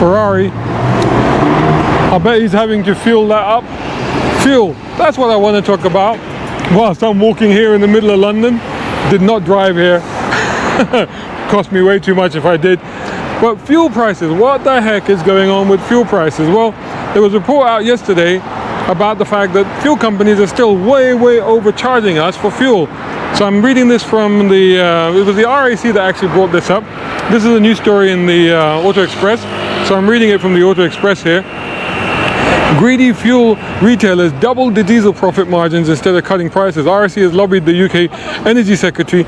Ferrari. I bet he's having to fuel that up. Fuel, that's what I want to talk about. Whilst I'm walking here in the middle of London. Did not drive here. Cost me way too much if I did. But fuel prices, what the heck is going on with fuel prices? Well, there was a report out yesterday about the fact that fuel companies are still way overcharging us for fuel. So I'm reading this from the, it was the RAC that actually brought this up. This is a news story in the Auto Express. So I'm reading it from the Auto Express here. Greedy fuel retailers doubled the diesel profit margins instead of cutting prices. RAC has lobbied the UK Energy Secretary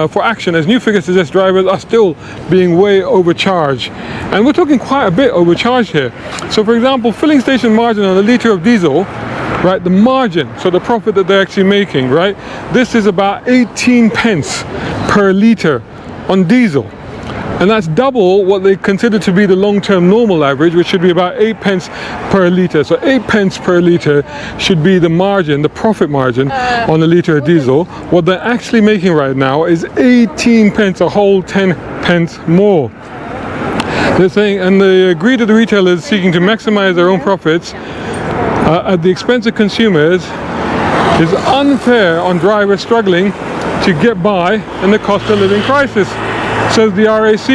for action as new figures suggest drivers are still being way overcharged. And we're talking quite a bit overcharged here. So for example, filling station margin on a litre of diesel, right, the margin, so the profit that they're actually making, right, this is about 18 pence per litre on diesel. And that's double what they consider to be the long-term normal average, which should be about 8 pence per litre. So 8 pence per litre should be the margin, the profit margin on a litre of diesel. What they're actually making right now is 18 pence, a whole 10 pence more. They're saying, and the greed of the retailers seeking to maximize their own profits at the expense of consumers is unfair on drivers struggling to get by in the cost of living crisis, says the RAC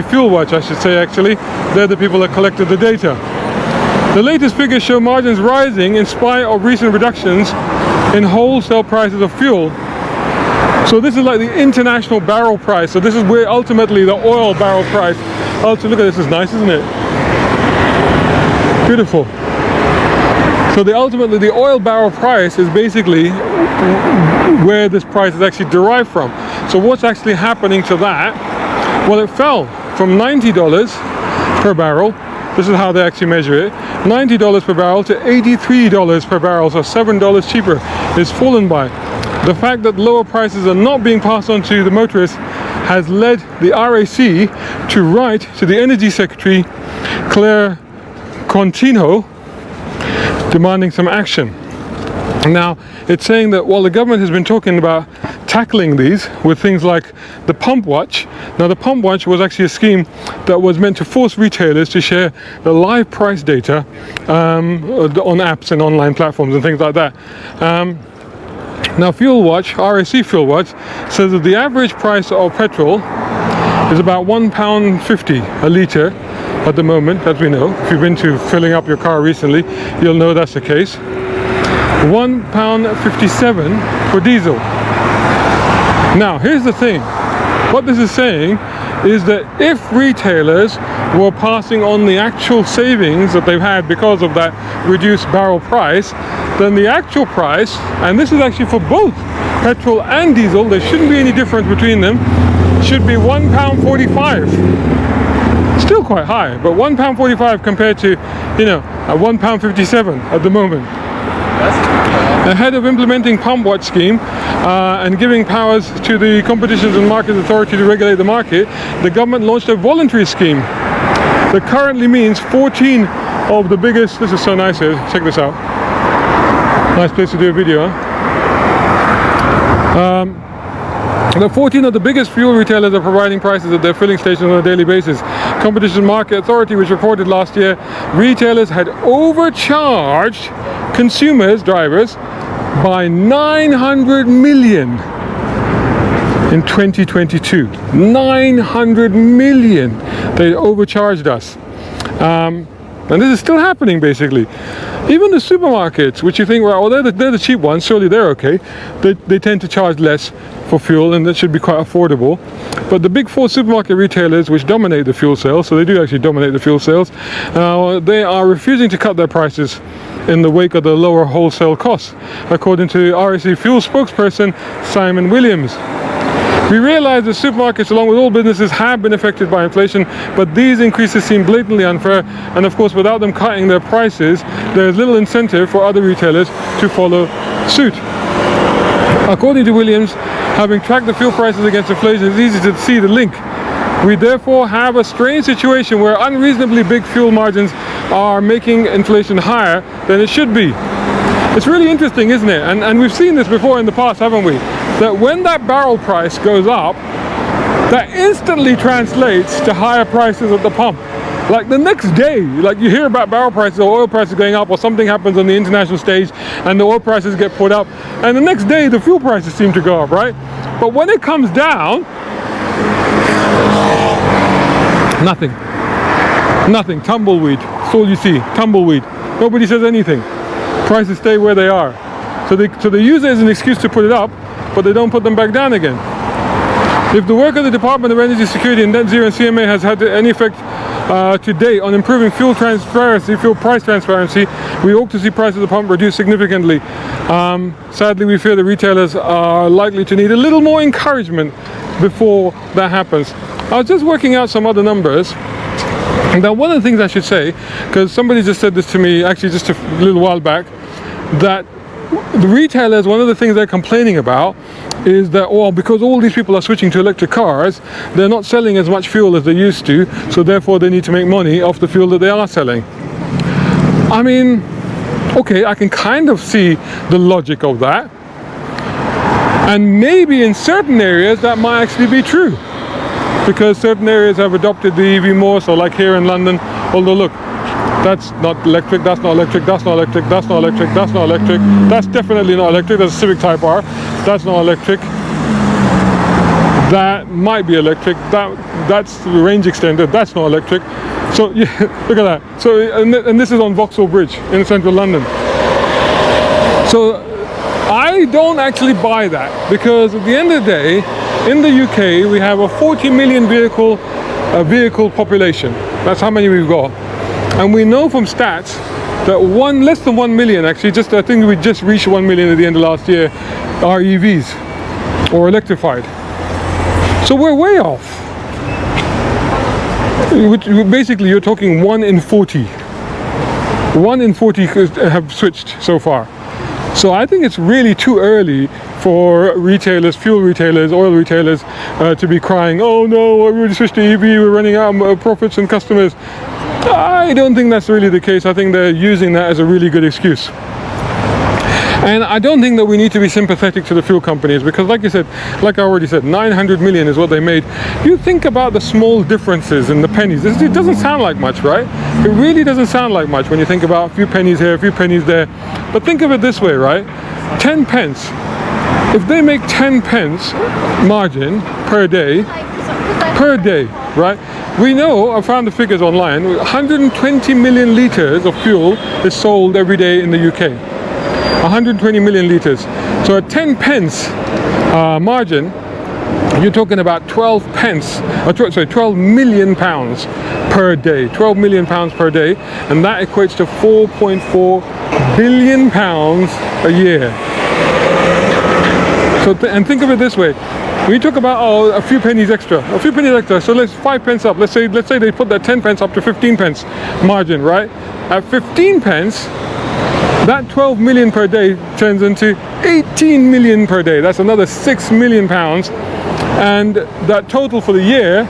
Fuel Watch, I should say. Actually, they're the people that collected the data. The latest figures show margins rising in spite of recent reductions in wholesale prices of fuel. So this is like the international barrel price. So this is where ultimately the oil barrel price. Oh, so look at this, is nice, isn't it? Beautiful. So ultimately the oil barrel price is basically where this price is actually derived from. So what's actually happening to that? Well, it fell from $90 per barrel. This is how they actually measure it. $90 per barrel to $83 per barrel, so $7 cheaper. It's fallen by. The fact that lower prices are not being passed on to the motorists has led the RAC to write to the Energy Secretary, Claire Contino, demanding some action. Now, it's saying that while the government has been talking about tackling these with things like the pump watch. Now, the pump watch was actually a scheme that was meant to force retailers to share the live price data on apps and online platforms and things like that. Now, Fuel Watch, RAC Fuel Watch, says that the average price of petrol is about £1.50 a litre at the moment, as we know. If you've been to filling up your car recently, you'll know that's the case. £1.57 for diesel. Now, here's the thing. What this is saying is that if retailers were passing on the actual savings that they've had because of that reduced barrel price, then the actual price, and this is actually for both petrol and diesel, there shouldn't be any difference between them, should be £1.45. Still quite high, but £1.45 compared to, you know, £1.57 at the moment. Ahead of implementing pump watch scheme and giving powers to the Competition and Markets Authority to regulate the market, the government launched a voluntary scheme that currently means 14 of the biggest, this is so nice here, check this out. Nice place to do a video, huh? The 14 of the biggest fuel retailers are providing prices at their filling stations on a daily basis. Competition and Market Authority, which reported last year, retailers had overcharged consumers, drivers, by 900 million in 2022. 900 million they overcharged us. And this is still happening, basically. Even the supermarkets, which you think, well, they're the cheap ones, surely they're okay. They tend to charge less for fuel, and that should be quite affordable. But the big four supermarket retailers, which dominate the fuel sales, so they do actually dominate the fuel sales, they are refusing to cut their prices in the wake of the lower wholesale costs, according to RAC Fuel spokesperson Simon Williams. We realize that supermarkets, along with all businesses, have been affected by inflation, but these increases seem blatantly unfair, and of course, without them cutting their prices, there is little incentive for other retailers to follow suit. According to Williams, having tracked the fuel prices against inflation, it's easy to see the link. We therefore have a strange situation where unreasonably big fuel margins are making inflation higher than it should be. It's really interesting, isn't it? And we've seen this before in the past, haven't we? That when that barrel price goes up, that instantly translates to higher prices at the pump. Like the next day, like you hear about barrel prices or oil prices going up, or something happens on the international stage and the oil prices get put up, and the next day the fuel prices seem to go up, right? But when it comes down, nothing, tumbleweed. That's all you see, tumbleweed. Nobody says anything. Prices stay where they are. So they use it as an excuse to put it up, but they don't put them back down again. If the work of the Department of Energy Security and Net Zero and CMA has had any effect to date on improving fuel transparency, fuel price transparency, we hope to see prices at the pump reduce significantly. Sadly, we fear the retailers are likely to need a little more encouragement before that happens. I was just working out some other numbers. Now, one of the things I should say, because somebody just said this to me actually just a little while back, that the retailers, one of the things they're complaining about is that, well, because all these people are switching to electric cars, they're not selling as much fuel as they used to, so therefore they need to make money off the fuel that they are selling. I mean, okay, I can kind of see the logic of that, and maybe in certain areas that might actually be true, because certain areas have adopted the EV more, so like here in London, although look, that's not electric, that's not electric, that's not electric, that's not electric, that's not electric, that's definitely not electric, that's a Civic Type R, that's not electric, that might be electric, that's the range extender, that's not electric. So yeah, look at that. So and this is on Vauxhall Bridge in central London. So I don't actually buy that, because at the end of the day, in the UK we have a 40 million vehicle population. That's how many we've got. And we know from stats that less than 1 million, actually, I think we just reached 1 million at the end of last year, are EVs or electrified. So we're way off. Basically, you're talking 1 in 40. 1 in 40 have switched so far. So I think it's really too early for retailers, fuel retailers, oil retailers, to be crying, oh no, we switched to EV, we're running out of profits and customers. I don't think that's really the case. I think they're using that as a really good excuse. And I don't think that we need to be sympathetic to the fuel companies, because like you said, like I already said, 900 million is what they made. You think about the small differences in the pennies. It doesn't sound like much, right? It really doesn't sound like much when you think about a few pennies here, a few pennies there. But think of it this way, right? 10 pence. If they make 10 pence margin per day, right? We know, I found the figures online, 120 million litres of fuel is sold every day in the UK. 120 million litres. So at 10 pence margin, you're talking about 12 million pounds per day. 12 million pounds per day, and that equates to 4.4 billion pounds a year. So and think of it this way. We talk about a few pennies extra. So let's 5 pence up. Let's say they put that 10 pence up to 15 pence margin, right? At 15 pence, that 12 million per day turns into 18 million per day. That's another 6 million pounds, and that total for the year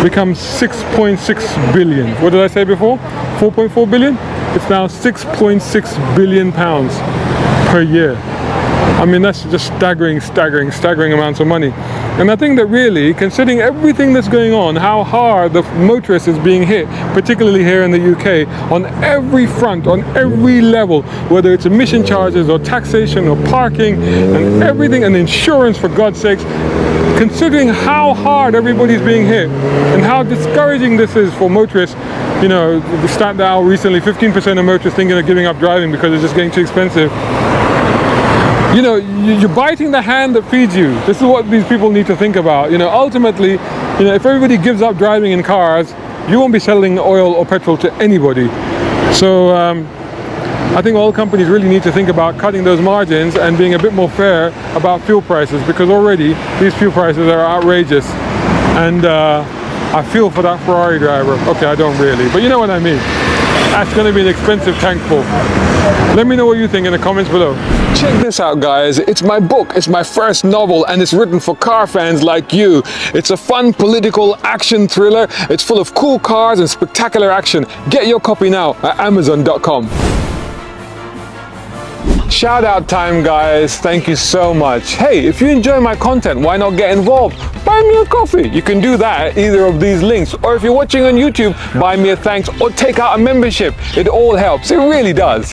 becomes 6.6 billion. What did I say before? 4.4 billion? It's now 6.6 billion pounds per year. I mean, that's just staggering amounts of money. And I think that really, considering everything that's going on, how hard the motorist is being hit, particularly here in the UK, on every front, on every level, whether it's emission charges or taxation or parking and everything, and insurance, for God's sakes, considering how hard everybody's being hit and how discouraging this is for motorists. You know, the stat now recently, 15% of motorists thinking of giving up driving because it's just getting too expensive. You know, you're biting the hand that feeds you. This is what these people need to think about. You know, ultimately, you know, if everybody gives up driving in cars, you won't be selling oil or petrol to anybody. So I think oil companies really need to think about cutting those margins and being a bit more fair about fuel prices, because already these fuel prices are outrageous. And I feel for that Ferrari driver. Okay, I don't really, but you know what I mean. That's going to be an expensive tank full. Let me know what you think in the comments below. Check this out, guys. It's my book. It's my first novel, and it's written for car fans like you. It's a fun political action thriller. It's full of cool cars and spectacular action. Get your copy now at Amazon.com. Shout out time, guys. Thank you so much. Hey, if you enjoy my content, why not get involved? Buy me a coffee. You can do that at either of these links. Or if you're watching on YouTube, buy me a thanks or take out a membership. It all helps. It really does.